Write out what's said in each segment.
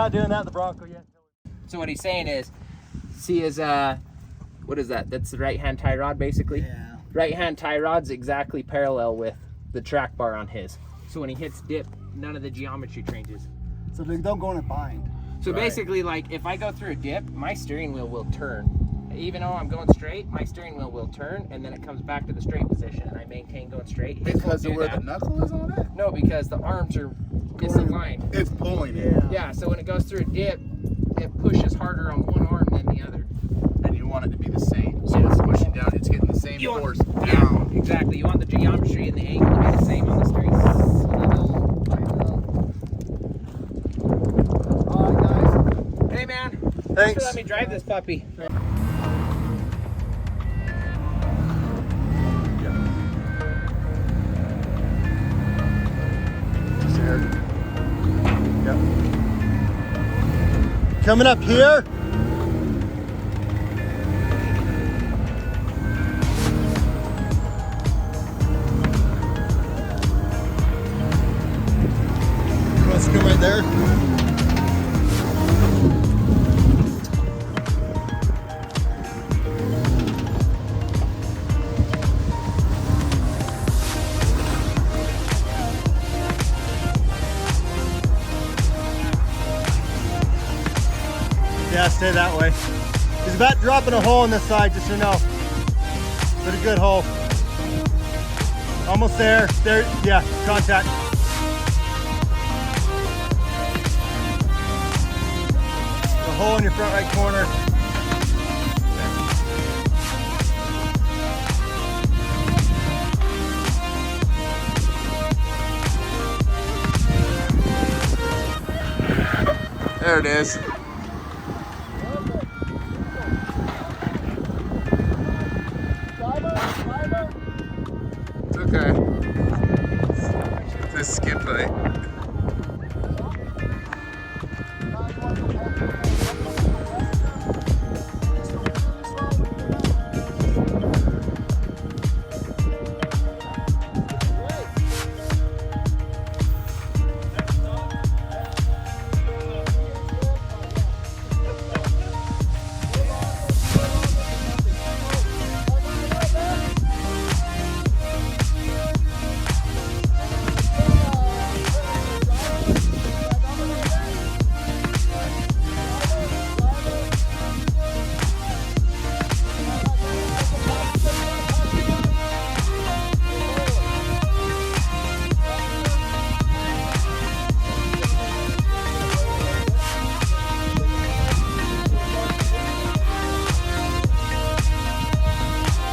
not doing that the Bronco yet. So what he's saying is, see his, what is that? That's the right-hand tie rod, basically? Yeah. Right-hand tie rod's exactly parallel with the track bar on his. So when he hits dip, none of the geometry changes. So they don't go in a bind. So basically, like, if I go through a dip, my steering wheel will turn. Even though I'm going straight, my steering wheel will turn, and then it comes back to the straight position, and I maintain going straight. His Because of won't do where that. the knuckle is on it? No, because the arms are misaligned. It's pulling it. Yeah, so when it goes through a dip, it pushes harder on one arm than the other. And you want it to be the same. So it's pushing down, it's getting the same force down. Yeah, exactly. You want the geometry and the angle to be the same on the steering. Alright, guys. Hey, man. Thanks. Thanks for letting me drive this puppy. Coming up here. Let's go right there. Yeah, stay that way. He's about dropping a hole on this side, just so you know. But a good hole. Almost there. There, yeah, contact. A hole in your front right corner. There it is. It's okay. It's a skip fight.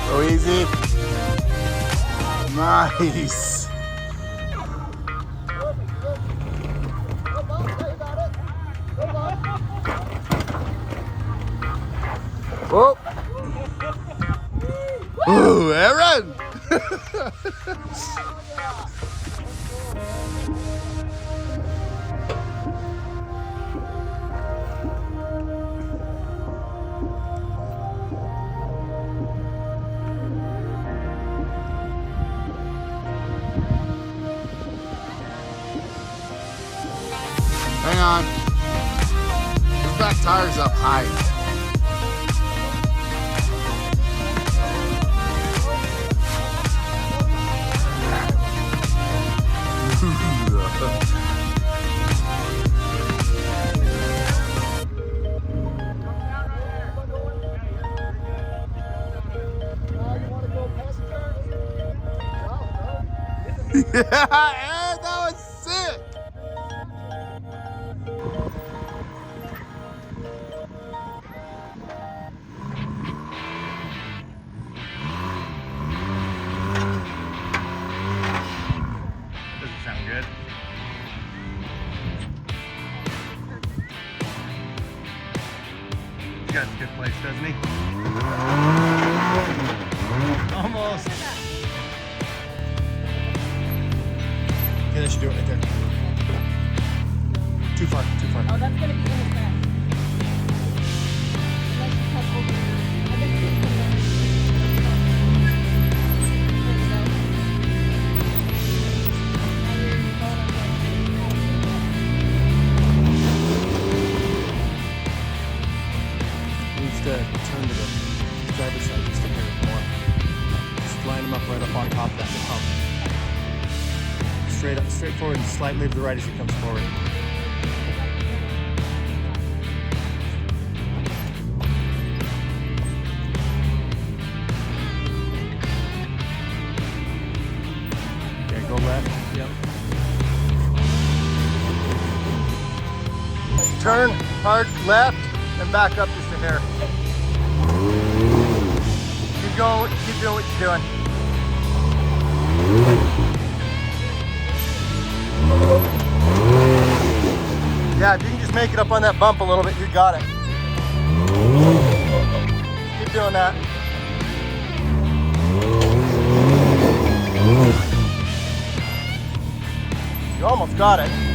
Go easy. Nice. Whoa. Ooh, Aaron. Hang on. His back tire's up high. Yeah, Ed, that was sick. Doesn't sound good. He's got a good place, doesn't he? Almost. Okay, that should do it right there. Too far, too far. Oh, that's gonna be in his back. Unless you come over. I think you can come over. There you go. Now you're going over. him up right up on top of that hump. Straight forward and slightly to the right as he comes forward. Okay, go left. Yep. Turn hard left and back up just a hair. Keep going, keep doing what you're doing. Yeah, if you can just make it up on that bump a little bit, you got it. Keep doing that. You almost got it.